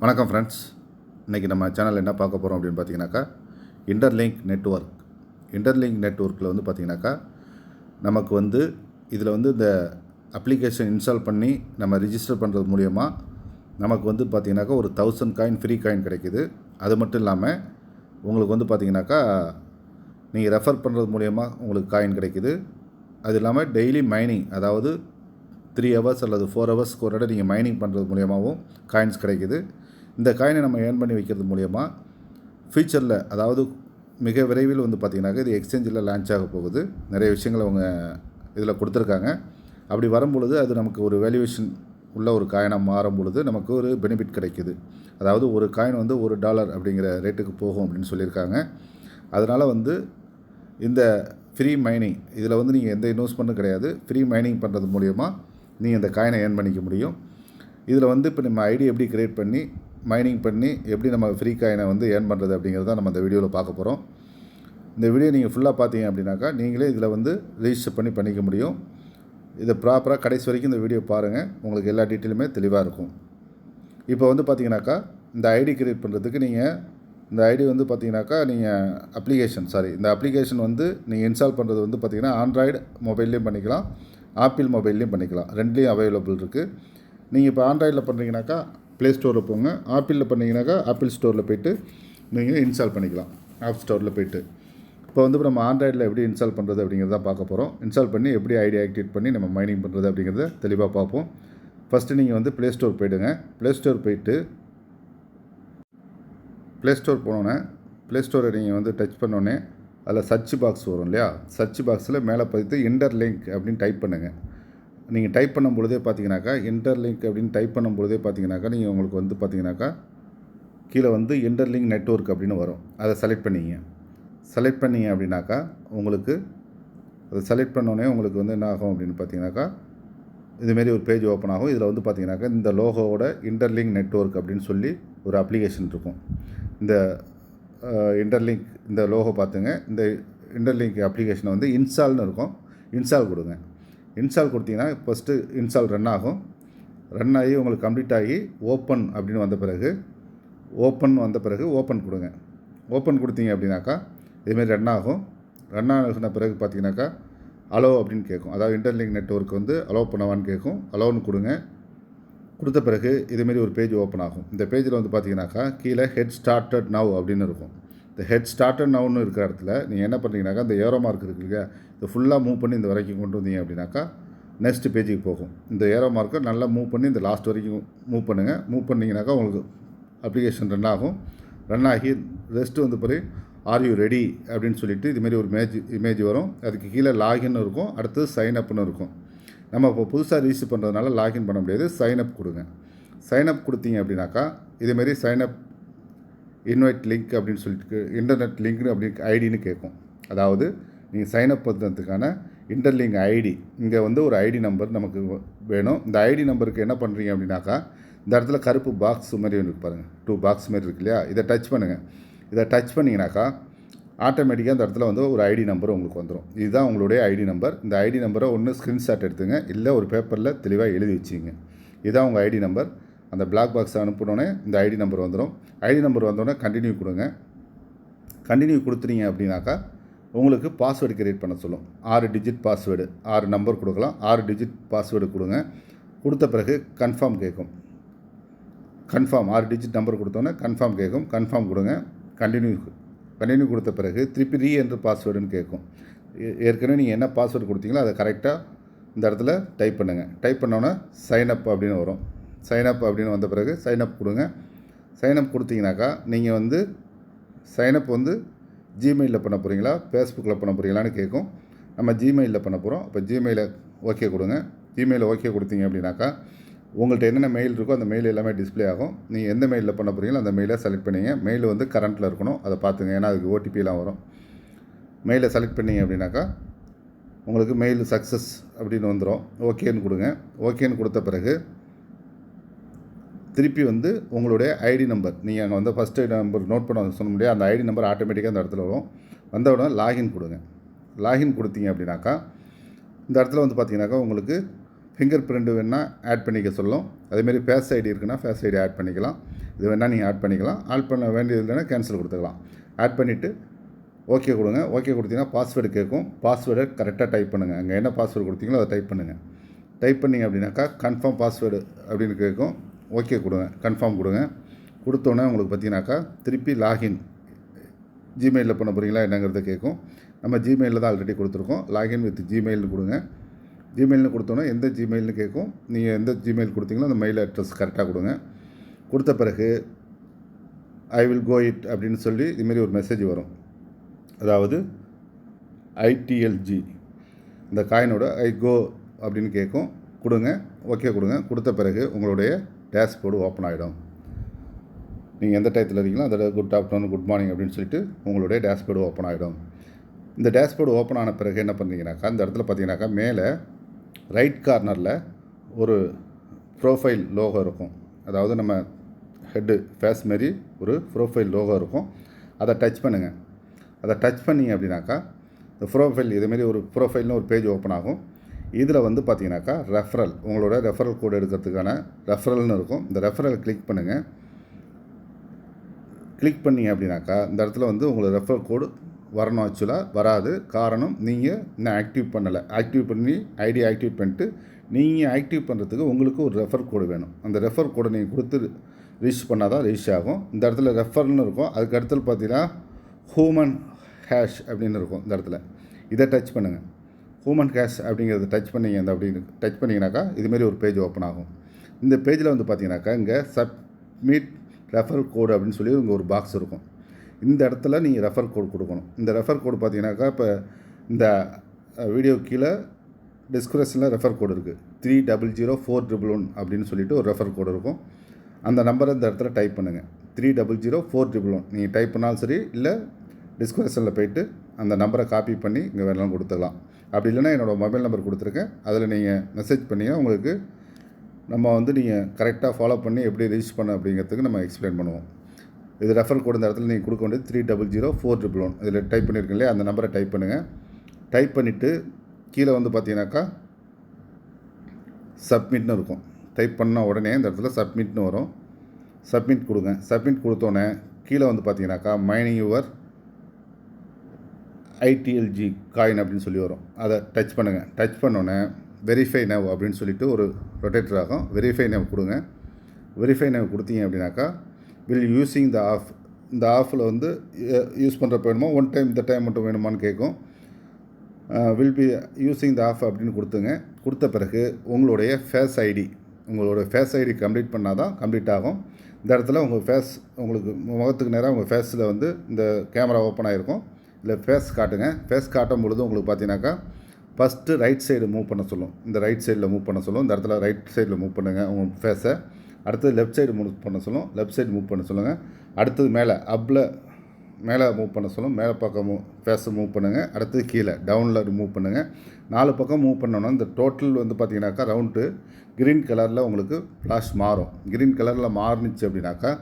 வணக்கம் ஃப்ரெண்ட்ஸ். இன்றைக்கி நம்ம சேனலில் என்ன பார்க்க போகிறோம் அப்படின்னு பார்த்தீங்கன்னாக்கா, இன்டர்லிங்க் நெட்வொர்க்கில் வந்து பார்த்திங்கனாக்கா, நமக்கு வந்து இதில் வந்து இந்த அப்ளிகேஷன் இன்ஸ்டால் பண்ணி நம்ம ரிஜிஸ்டர் பண்ணுறது மூலயமா நமக்கு வந்து பார்த்திங்கனாக்கா ஒரு 1000 காயின் ஃப்ரீ காயின் கிடைக்கிது. அது மட்டும் இல்லாமல் உங்களுக்கு வந்து பார்த்திங்கனாக்கா, நீங்கள் ரெஃபர் பண்ணுறது மூலயமா உங்களுக்கு காயின் கிடைக்கிது. அது இல்லாமல் டெய்லி மைனிங், அதாவது 3 ஹவர்ஸ் அல்லது 4 ஹவர்ஸ்க்கு ஒரு இடம் நீங்கள் மைனிங் பண்ணுறது மூலியமாகவும் காயின்ஸ் கிடைக்கிது. இந்த காயினை நம்ம ஏர்ன் பண்ணி வைக்கிறது மூலயமா ஃபியூச்சரில், அதாவது மிக விரைவில் வந்து பார்த்திங்கனாக்கா இது எக்ஸ்சேஞ்சில் லான்ச் ஆக போகுது. நிறைய விஷயங்கள் அவங்க இதில் கொடுத்துருக்காங்க. அப்படி வரும்பொழுது அது நமக்கு ஒரு வேல்யூவேஷன் உள்ள ஒரு காயினாக மாறும் பொழுது நமக்கு ஒரு பெனிஃபிட் கிடைக்கிது. அதாவது ஒரு காயின் வந்து $1 அப்படிங்கிற ரேட்டுக்கு போகும் அப்படின்னு சொல்லியிருக்காங்க. அதனால் வந்து இந்த ஃப்ரீ மைனிங் இதில் வந்து நீங்கள் எந்த இன்வெஸ்ட்மெண்ட்டும் கிடையாது. ஃப்ரீ மைனிங் பண்ணுறது மூலயமா நீங்கள் இந்த காயினை ஏர்ன் பண்ணிக்க முடியும். இதில் வந்து இப்போ நம்ம ஐடி எப்படி க்ரியேட் பண்ணி மைனிங் பண்ணி எப்படி நம்ம ஃப்ரீ காயினை வந்து ஏர்ன் பண்ணுறது அப்படிங்கிறத நம்ம இந்த வீடியோவில் பார்க்க போகிறோம். இந்த வீடியோ நீங்கள் ஃபுல்லாக பார்த்தீங்க அப்படின்னாக்கா நீங்களே இதில் வந்து ரெஜிஸ்டர் பண்ணிக்க முடியும். இதை ப்ராப்பராக கடைசி வரைக்கும் இந்த வீடியோ பாருங்கள், உங்களுக்கு எல்லா டீட்டெயிலுமே தெளிவாக இருக்கும். இப்போ வந்து பார்த்தீங்கன்னாக்கா இந்த ஐடி க்ரியேட் பண்ணுறதுக்கு இந்த ஐடி வந்து பார்த்தீங்கன்னாக்கா இந்த அப்ளிகேஷன் வந்து நீங்கள் இன்ஸ்டால் பண்ணுறது வந்து பார்த்தீங்கன்னா ஆண்ட்ராய்டு மொபைல்லையும் பண்ணிக்கலாம், ஆப்பிள் மொபைல்லையும் பண்ணிக்கலாம். ரெண்டுலேயும் அவைலபிள் இருக்குது. நீங்கள் இப்போ ஆண்ட்ராய்டில் பண்ணுறீங்கனாக்கா ப்ளே ஸ்டோரில் போங்க, ஆப்பிளில் பண்ணிங்கனாக்கா ஆப்பிள் ஸ்டோரில் போய்ட்டு நீங்கள் இன்ஸ்டால் பண்ணிக்கலாம், ஆப் ஸ்டோரில் போய்ட்டு. இப்போ வந்து நம்ம ஆண்ட்ராய்டில் எப்படி இன்ஸ்டால் பண்ணுறது அப்படிங்கிறத பார்க்க போகிறோம். இன்ஸ்டால் பண்ணி எப்படி ஐடி ஆக்டிவேட் பண்ணி நம்ம மைனிங் பண்ணுறது அப்படிங்கிறத தெளிவாக பார்ப்போம். ஃபஸ்ட்டு நீங்கள் வந்து ப்ளே ஸ்டோர் போய்டுங்க. ப்ளே ஸ்டோர் போய்ட்டு ப்ளே ஸ்டோர் போனோன்னே ப்ளே ஸ்டோரை நீங்கள் வந்து டச் பண்ணோன்னே அதில் சர்ச் பாக்ஸ் வரும் இல்லையா, சர்ச் பாக்ஸில் மேலே பார்த்து இன்டர்லிங்க் அப்படின்னு டைப் பண்ணுங்கள். நீங்கள் டைப் பண்ணும் பொழுதே பார்த்தீங்கன்னாக்கா இன்டர்லிங்க் அப்படின்னு டைப் பண்ணும் பொழுதே பார்த்தீங்கன்னாக்கா நீங்கள் உங்களுக்கு வந்து பார்த்தீங்கன்னாக்கா கீழே வந்து இன்டர்லிங்க் நெட்வொர்க் அப்படின்னு வரும். அதை செலக்ட் பண்ணிங்க அப்படின்னாக்கா உங்களுக்கு அதை செலக்ட் பண்ணோன்னே உங்களுக்கு வந்து என்ன ஆகும் அப்படின்னு பார்த்தீங்கன்னாக்கா இதுமாரி ஒரு பேஜ் ஓப்பன் ஆகும். இதில் வந்து பார்த்தீங்கன்னாக்கா இந்த லோகோவோட இன்டர்லிங்க் நெட்வொர்க் அப்படின்னு சொல்லி ஒரு அப்ளிகேஷன் இருக்கும். இந்த இன்டர்லிங்க் இந்த லோகோ பார்த்துங்க. இந்த இன்டர்லிங்க் அப்ளிகேஷனை வந்து இன்ஸ்டால்னு இருக்கும், இன்ஸ்டால் கொடுங்க. இன்ஸ்டால் கொடுத்தீங்கன்னா ஃபஸ்ட்டு இன்ஸ்டால் ரன் ஆகும். ரன் ஆகி உங்களுக்கு கம்ப்ளீட் ஆகி ஓப்பன் அப்படின்னு வந்த பிறகு ஓப்பன் கொடுங்க. ஓப்பன் கொடுத்தீங்க அப்படின்னாக்கா இதுமாரி ரன் ஆகும். ரன் ஆகின பிறகு பார்த்தீங்கன்னாக்கா அலோ அப்படின்னு கேட்கும். அதாவது இன்டர்லிங்க் நெட்வொர்க் வந்து அலோ பண்ணவான்னு கேட்கும். அலோன்னு கொடுங்க. கொடுத்த பிறகு இதுமாரி ஒரு பேஜ் ஓப்பன் ஆகும். இந்த பேஜில் வந்து பார்த்தீங்கன்னாக்கா கீழே ஹெட் ஸ்டார்டட் நவ் அப்படின்னு இருக்கும். இந்த ஹெட் ஸ்டார்டட் நவ்னு இருக்கிற இடத்துல நீங்கள் என்ன பண்ணுறீங்கனாக்கா இந்த ஏரோ மார்க் இருக்கு இல்லையா, இதை ஃபுல்லாக மூவ் பண்ணி இந்த வரைக்கும் கொண்டு வந்தீங்க அப்படின்னாக்கா நெக்ஸ்ட் பேஜுக்கு போகும். இந்த ஏரோ மார்க்கை நல்லா மூவ் பண்ணி இந்த லாஸ்ட் வரைக்கும் மூவ் பண்ணுங்கள். மூவ் பண்ணிங்கனாக்கா உங்களுக்கு அப்ளிகேஷன் ரன் ஆகும். ரன் ஆகி ரெஸ்ட்டு வந்து பிறகு ஆர் யூ ரெடி அப்படின்னு சொல்லிட்டு இதுமாரி ஒரு இமேஜ் வரும். அதுக்கு கீழே லாகின் இருக்கும், அடுத்தது சைன் அப்னு இருக்கும். நம்ம இப்போ புதுசாக ரிஜிஸ்டர் பண்ணுறதுனால லாகின் பண்ண முடியாது. சைன் அப் கொடுங்க. சைன் அப் கொடுத்தீங்க அப்படின்னாக்கா இதேமாரி சைன் அப் இன்வைட் லிங்க் அப்படின்னு சொல்லிட்டு இன்டர்நெட் லிங்க்னு அப்படி ஐடின்னு கேட்கும். அதாவது நீங்கள் சைன் அப் பண்ணுறதுக்கான இன்டர்லிங்க் ஐடி, இங்கே வந்து ஒரு ஐடி நம்பர் நமக்கு வேணும். இந்த ஐடி நம்பருக்கு என்ன பண்ணுறீங்க அப்படின்னாக்கா இந்த இடத்துல கருப்பு பாக்ஸ் மாதிரி ஒன்று பாருங்கள், 2 பாக்ஸ் மாதிரி இருக்கு இல்லையா, இதை டச் பண்ணுங்கள். இதை டச் பண்ணிங்கனாக்கா ஆட்டோமேட்டிக்காக இந்த இடத்துல வந்து ஒரு ஐடி நம்பர் உங்களுக்கு வந்துடும். இதுதான் உங்களுடைய ஐடி நம்பர். இந்த ஐடி நம்பரை ஒன்று ஸ்க்ரீன்ஷாட் எடுத்துங்க, இல்லை ஒரு பேப்பரில் தெளிவாக எழுதி வச்சுங்க. இதுதான் உங்கள் ஐடி நம்பர். அந்த பிளாக் பாக்ஸ் அனுப்பினோடனே இந்த ஐடி நம்பர் வந்துடும். ஐடி நம்பர் வந்தோடனே கண்டினியூ கொடுங்க. கண்டினியூ கொடுத்துட்டீங்க அப்படின்னாக்கா உங்களுக்கு பாஸ்வேர்டு கிரியேட் பண்ண சொல்லும். 6 டிஜிட் பாஸ்வேர்டு, 6 நம்பர் கொடுக்கலாம். 6 டிஜிட் பாஸ்வேர்டு கொடுங்க. கொடுத்த பிறகு கன்ஃபார்ம் கேட்கும். 6 டிஜிட் நம்பர் கொடுத்தோன்னே கன்ஃபார்ம் கேட்கும். கன்ஃபார்ம் கொடுங்க. கண்டினியூ கொடுத்த பிறகு திருப்பி ரீஎன்ட்ரு பாஸ்வேர்டுன்னு கேட்கும். ஏற்கனவே நீங்கள் என்ன பாஸ்வேர்டு கொடுத்தீங்களோ அதை கரெக்டாக இந்த இடத்துல டைப் பண்ணுங்கள். டைப் பண்ணோன்னே சைன் அப் அப்படின்னு வரும். சைன் அப் அப்படின்னு வந்த பிறகு சைன் அப் கொடுங்க. சைன் அப் கொடுத்தீங்கனாக்கா நீங்கள் வந்து சைன் அப் வந்து ஜிமெயிலில் பண்ண போகிறீங்களா, ஃபேஸ்புக்கில் பண்ண போகிறீங்களான்னு கேட்கும். நம்ம ஜிமெயிலில் பண்ண போகிறோம். அப்போ ஜிமெயிலை ஓகே கொடுங்க. ஜிமெயிலை ஓகே கொடுத்தீங்க அப்படின்னாக்கா உங்கள்கிட்ட என்னென்ன மெயில் இருக்கோ அந்த மெயில் எல்லாமே டிஸ்பிளே ஆகும். நீங்கள் எந்த மெயிலில் பண்ண போகிறீங்களோ அந்த மெயிலை செலக்ட் பண்ணிங்க. மெயில் வந்து கரண்ட்டில் இருக்கணும், அதை பார்த்துங்க, ஏன்னா அதுக்கு ஓடிபிலாம் வரும். மெயிலை செலக்ட் பண்ணிங்க அப்படின்னாக்கா உங்களுக்கு மெயில் சக்ஸஸ் அப்படின்னு வந்துடும். ஓகேன்னு கொடுங்க. ஓகேன்னு கொடுத்த பிறகு திருப்பி வந்து உங்களுடைய ஐடி நம்பர், நீங்கள் அங்கே வந்து ஃபஸ்ட் ஐடி நம்பர் நோட் பண்ண சொல்ல முடியாது, அந்த ஐடி நம்பர் ஆட்டோமேட்டிக்காக அந்த இடத்துல வரும். வந்த உடனே லாகின் கொடுங்க. லாகின் கொடுத்தீங்க அப்படின்னாக்கா இந்த இடத்துல வந்து பார்த்தீங்கன்னாக்கா உங்களுக்கு ஃபிங்கர் பிரிண்ட் வேணால் ஆட் பண்ணிக்க சொல்லும். அதேமாரி ஃபேஸ் ஐடி இருக்குன்னா ஃபேஸ் ஐடி ஆட் பண்ணிக்கலாம். இது வேணால் நீங்கள் ஆட் பண்ணிக்கலாம். ஆட் பண்ண வேண்டியது இல்லைன்னா கேன்சல் கொடுத்துக்கலாம். ஆட் பண்ணிவிட்டு ஓகே கொடுங்க. ஓகே கொடுத்தீங்கன்னா பாஸ்வேர்டு கேட்கும். பாஸ்வேர்டை கரெக்டாக டைப் பண்ணுங்கள். அங்கே என்ன பாஸ்வேர்டு கொடுத்தீங்களோ அதை டைப் பண்ணுங்கள். டைப் பண்ணிங்க அப்படின்னாக்கா கன்ஃபார்ம் பாஸ்வேர்டு அப்படின்னு கேட்கும். ஓகே கொடுங்க, கன்ஃபார்ம் கொடுங்க. கொடுத்தோன்னே உங்களுக்கு பார்த்தீங்கன்னாக்கா திருப்பி லாகின் ஜிமெயிலில் பண்ண போகிறீங்களா என்னங்கிறத கேட்கும். நம்ம ஜிமெயிலில் தான் ஆல்ரெடி கொடுத்துருக்கோம். லாகின் வித் ஜிமெயில்னு கொடுங்க. ஜிமெயில்னு கொடுத்தோன்னா எந்த ஜிமெயில்னு கேட்கும். நீங்கள் எந்த ஜிமெயில் கொடுத்தீங்களோ அந்த மெயில் அட்ரஸ் கரெக்டாக கொடுங்க. கொடுத்த பிறகு ஐ வில் கோ இட் அப்படின்னு சொல்லி இதுமாரி ஒரு மெசேஜ் வரும். அதாவது ஐடிஎல்ஜி இந்த காயினோட ஐ கோ அப்படின்னு கேட்கும். கொடுங்க, ஓகே கொடுங்க. கொடுத்த பிறகு உங்களுடைய டேஷ்போர்டு ஓப்பன் ஆகிடும். நீங்கள் எந்த டயத்தில் இருக்கீங்களோ அந்த குட் ஆஃப்டர்நூன், குட் மார்னிங் அப்படின்னு சொல்லிட்டு உங்களுடைய டேஷ்போர்டு ஓப்பன் ஆகிடும். இந்த டேஷ்போர்டு ஓப்பன் ஆன பிறகு என்ன பண்ணுறீங்கனாக்கா, இந்த இடத்துல பார்த்தீங்கன்னாக்கா மேலே ரைட் கார்னரில் ஒரு ப்ரோஃபைல் லோகோ இருக்கும். அதாவது நம்ம ஹெட்டு ஃபேஸ் மாரி ஒரு ப்ரோஃபைல் லோகோ இருக்கும். அதை டச் பண்ணுங்கள். அதை டச் பண்ணிங்க அப்படின்னாக்கா இந்த ப்ரோஃபைல் இதுமாரி ஒரு ப்ரோஃபைல்னு ஒரு பேஜ் ஓப்பன் ஆகும். இதில் வந்து பார்த்தீங்கன்னாக்கா ரெஃபரல், உங்களோட ரெஃபரல் கோடு எடுக்கிறதுக்கான ரெஃபரல்னு இருக்கும். இந்த ரெஃபரல் கிளிக் பண்ணுங்கள். கிளிக் பண்ணிங்க அப்படின்னாக்கா இந்த இடத்துல வந்து உங்களுக்கு ரெஃபரல் கோடு வரணும். ஆக்சுவலாக வராது. காரணம் நீங்கள் இன்னும் ஆக்டிவ் பண்ணலை. ஆக்டிவ் பண்ணி ஐடி ஆக்டிவ் பண்ணிட்டு நீங்கள் ஆக்டிவ் பண்ணுறதுக்கு உங்களுக்கு ஒரு ரெஃபர் கோடு வேணும். அந்த ரெஃபர் கோடை நீங்கள் கொடுத்து ரிஜிஸ்டர் பண்ணால் தான் ரிஜிஸ்டர் ஆகும். இந்த இடத்துல ரெஃபர்னு இருக்கும். அதுக்கு அடுத்து பார்த்தீங்கன்னா ஹூமன் ஹேஷ் அப்படின்னு இருக்கும். இந்த இடத்துல இதை டச் பண்ணுங்கள். ஹூமன் ஹேஷ் அப்படிங்கிறத டச் பண்ணிங்க. அந்த அப்படின்னு டச் பண்ணிங்கனாக்கா இதுமாரி ஒரு பேஜ் ஓப்பன் ஆகும். இந்த பேஜில் வந்து பார்த்தீங்கன்னாக்கா இங்கே சப்மிட் ரெஃபர் கோடு அப்படின்னு சொல்லி இங்கே ஒரு பாக்ஸ் இருக்கும். இந்த இடத்துல நீங்கள் ரெஃபர் கோடு கொடுக்கணும். இந்த ரெஃபர் கோடு பார்த்தீங்கன்னாக்கா இப்போ இந்த வீடியோ கீழே டிஸ்கிரிப்ஷனில் ரெஃபர் கோடு இருக்குது. 300411 அப்படின்னு சொல்லிட்டு ஒரு ரெஃபர் கோடு இருக்கும். அந்த நம்பரை இந்த இடத்துல டைப் பண்ணுங்கள். 300411 நீங்கள் டைப் பண்ணாலும் சரி, இல்லை டிஸ்கிரிப்ஷனில் போய்ட்டு அந்த நம்பரை காப்பி பண்ணி இங்கே வேணாலும் கொடுத்துக்கலாம். அப்படி இல்லைன்னா என்னோடய மொபைல் நம்பர் கொடுத்துருக்கேன். அதில் நீங்கள் மெசேஜ் பண்ணிங்கன்னா உங்களுக்கு நம்ம வந்து நீங்கள் கரெக்டாக ஃபாலோ பண்ணி எப்படி ரிஜிஸ்டர் பண்ண அப்படிங்கிறதுக்கு நம்ம எக்ஸ்பிளைன் பண்ணுவோம். இது ரெஃபர் கோடு இந்த இடத்துல நீங்கள் கொடுக்க வேண்டியது 300411 இதில் டைப் பண்ணியிருக்கேன் இல்லையா, அந்த நம்பரை டைப் பண்ணுங்கள். டைப் பண்ணிவிட்டு கீழே வந்து பார்த்தீங்கன்னாக்கா சப்மிட்னு இருக்கும். டைப் பண்ண உடனே இந்த இடத்துல சப்மிட்னு வரும். சப்மிட் கொடுங்க. சப்மிட் கொடுத்தோன்னே கீழே வந்து பார்த்தீங்கன்னாக்கா மைனிங் யுவர் ஐடிஎல்ஜி காயின் அப்படின்னு சொல்லி வரும். அதை டச் பண்ணுங்கள். டச் பண்ணோன்னே வெரிஃபை நவ் அப்படின்னு சொல்லிட்டு ஒரு ரொட்டேட்டர் ஆகும். வெரிஃபை நவ் கொடுங்க. வெரிஃபை நவ் கொடுத்தீங்க அப்படின்னாக்கா வில் யூஸிங் த ஆஃப், இந்த ஆஃபில் வந்து யூஸ் பண்ணுறப்ப வேணுமோ, ஒன் டைம் இந்த டைம் மட்டும் வேணுமான்னு கேட்கும். Will be using the app அப்படின்னு கொடுத்துங்க. கொடுத்த பிறகு உங்களுடைய ஃபேஸ் ஐடி, உங்களோட ஃபேஸ் ஐடி கம்ப்ளீட் பண்ணால் தான் கம்ப்ளீட் ஆகும். இந்த இடத்துல உங்கள் ஃபேஸ் உங்களுக்கு முகத்துக்கு நேராக உங்கள் ஃபேஸில் வந்து இந்த கேமரா ஓப்பன் ஆகிருக்கும். இல்லை ஃபேஸ் காட்டுங்க. ஃபேஸ் காட்டும் பொழுது உங்களுக்கு பார்த்தீங்கன்னாக்கா ஃபஸ்ட்டு ரைட் சைடு மூவ் பண்ண சொல்லும். இந்த ரைட் சைடில் மூவ் பண்ண சொல்லும். இந்த இடத்துல ரைட் சைடில் மூவ் பண்ணுங்கள் உங்கள் ஃபேஸை. அடுத்தது லெஃப்ட் சைடு மூவ் பண்ண சொல்லும். லெஃப்ட் சைடு மூவ் பண்ண சொல்லுங்கள். அடுத்தது மேலே அப்பில் மேலே மூவ் பண்ண சொல்லும். மேலே பக்கம் ஃபேஸை மூவ் பண்ணுங்கள். அடுத்தது கீழே டவுனில் மூவ் பண்ணுங்கள். 4 பக்கம் மூவ் பண்ணோன்னா இந்த டோட்டல் வந்து பார்த்தீங்கன்னாக்கா ரவுண்டு க்ரீன் கலரில் உங்களுக்கு ஃப்ளாஷ் மாறும். க்ரீன் கலரில் மாறுனுச்சு அப்படின்னாக்கா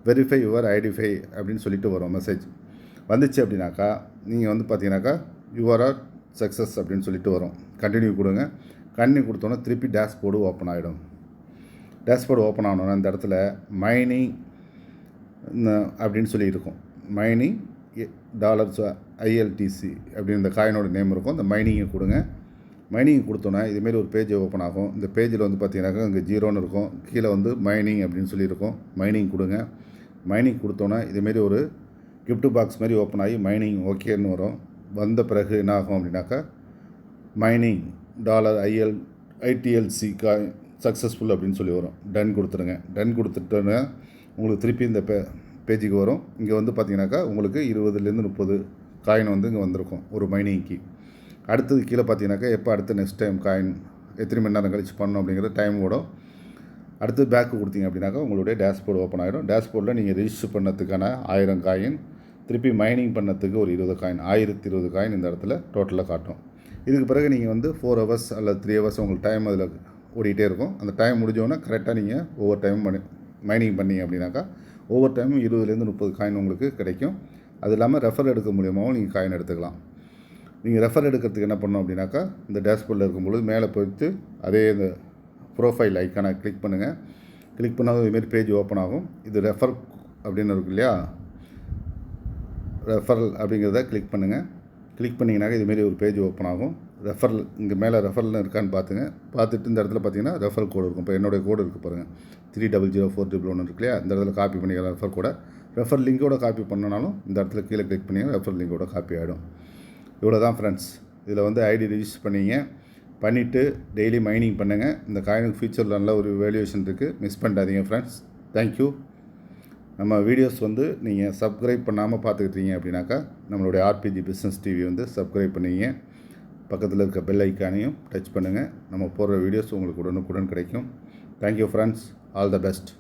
வெரிஃபை யுவர் ஐடிஃபை அப்படின்னு சொல்லிட்டு வரும் மெசேஜ். வந்துச்சு அப்படின்னாக்கா நீங்கள் வந்து பார்த்தீங்கன்னாக்கா யுவர் ஆர் சக்ஸஸ் அப்படின்னு சொல்லிட்டு வரும். கண்டினியூ கொடுங்க. கண்டினியூ கொடுத்தோன்னா திருப்பி டேஷ்போர்டு ஓப்பன் ஆகிடும். டேஷ்போர்டு ஓப்பன் ஆனோன்னா இந்த இடத்துல மைனிங் அப்படின்னு சொல்லி இருக்கும். மைனிங் டாலர்ஸ் ஐஎல்டிசி அப்படின்னு இந்த காயினோட நேம் இருக்கும். இந்த மைனிங்கை கொடுங்க. மைனிங் கொடுத்தோன்னா இதுமாரி ஒரு பேஜ் ஓப்பன் ஆகும். இந்த பேஜில் வந்து பார்த்தீங்கன்னாக்கா இங்கே 0ன்னு இருக்கும். கீழே வந்து மைனிங் அப்படின்னு சொல்லியிருக்கும். மைனிங் கொடுங்க. மைனிங் கொடுத்தோன்னா இதுமாரி ஒரு கிஃப்ட் பாக்ஸ் மாதிரி ஓப்பன் ஆகி மைனிங் ஓகேன்னு வரும். வந்த பிறகு என்ன ஆகும் அப்படின்னாக்கா மைனிங் $ITLC காயின் சக்ஸஸ்ஃபுல் அப்படின்னு சொல்லி வரும். டன் கொடுத்துருங்க. டன் கொடுத்துட்டோன்னா உங்களுக்கு திருப்பி இந்த பேஜுக்கு வரும். இங்கே வந்து பார்த்தீங்கன்னாக்கா உங்களுக்கு 20லேருந்து 30 காயின் வந்து இங்கே வந்திருக்கும் ஒரு மைனிங்க்கு. அடுத்தது கீழே பார்த்தீங்கன்னாக்கா எப்போ அடுத்து நெக்ஸ்ட் டைம் காயின் எத்தனை மணி நேரம் கழிச்சு பண்ணணும் அப்படிங்கிற டைம் ஓடும். அடுத்து பேக்கு கொடுத்தீங்க அப்படின்னாக்கா உங்களுடைய டேஷ்போர்டு ஓப்பன் ஆகிடும். டேஷ்போர்டில் நீங்கள் ரிஜிஸ்டர் பண்ணதுக்கான 1000 காயின், திருப்பி மைனிங் பண்ணதுக்கு ஒரு 20 காயின், 1020 காயின் இந்த இடத்துல டோட்டலாக காட்டும். இதுக்கு பிறகு நீங்கள் வந்து 4 ஹவர்ஸ் அல்லது 3 ஹவர்ஸ் உங்களுக்கு டைம் அதில் ஓடிக்கிட்டே இருக்கும். அந்த டைம் முடிஞ்சோன்னா கரெக்டாக நீங்கள் ஒவ்வொரு டைமும் மைனிங் பண்ணிங்க அப்படின்னாக்கா ஒவ்வொரு டைமும் 20லேருந்து 30 காயின் உங்களுக்கு கிடைக்கும். அது இல்லாமல் ரெஃபர் எடுக்க மூலியமாகவும் நீங்கள் காயின் எடுத்துக்கலாம். நீங்கள் ரெஃபர் எடுக்கிறதுக்கு என்ன பண்ணணும் அப்படின்னாக்கா இந்த டேஷ்போர்டில் இருக்கும்பொழுது மேலே போயிட்டு அதே இந்த ப்ரோஃபைல் ஐக்கானை கிளிக் பண்ணுங்கள். கிளிக் பண்ணால் இதுமாரி பேஜ் ஓப்பன் ஆகும். இது ரெஃபர் அப்படின்னு இருக்கு இல்லையா, ரெஃபரல் அப்படிங்கிறத கிளிக் பண்ணுங்கள். கிளிக் பண்ணிங்கனாக்க இதுமாரி ஒரு பேஜ் ஓப்பன் ஆகும். ரெஃபரல் இங்கே மேலே ரெஃபரல் இருக்கான்னு பார்த்துங்க. பார்த்துட்டு இந்த இடத்துல பார்த்தீங்கன்னா ரெஃபரல் கோடு இருக்கும். இப்போ என்னுடைய கோடு இருக்குது பாருங்கள், 300411 இருக்கு இல்லையா, இந்த இடத்துல காப்பி பண்ணிக்கலாம் ரெஃபர் கோடை. ரெஃபர் லிங்கோட காப்பி பண்ணனாலும் இந்த இடத்துல கீழே கிளிக் பண்ணிங்கன்னா ரெஃபர் லிங்கோட காப்பி ஆகிடும். இவ்வளோ தான் ஃப்ரெண்ட்ஸ். இதில் வந்து ஐடி ரிஜிஸ்டர் பண்ணிவிட்டு டெய்லி மைனிங் பண்ணுங்கள். இந்த காயினுக்கு ஃபியூச்சரில் நல்ல ஒரு வேல்யூவேஷன் இருக்குது, மிஸ் பண்ணிடாதீங்க ஃப்ரெண்ட்ஸ். தேங்க்யூ. நம்ம வீடியோஸ் வந்து நீங்கள் சப்ஸ்கிரைப் பண்ணாமல் பார்த்துக்கிட்டீங்க அப்படின்னாக்கா நம்மளுடைய ஆர்பிஜி பிஸ்னஸ் டிவி வந்து சப்ஸ்கிரைப் பண்ணிங்க. பக்கத்தில் இருக்க பெல் ஐக்கானையும் டச் பண்ணுங்கள். நம்ம போடுற வீடியோஸ் உங்களுக்கு உடனுக்குடன் கிடைக்கும். Thank you friends. All the best.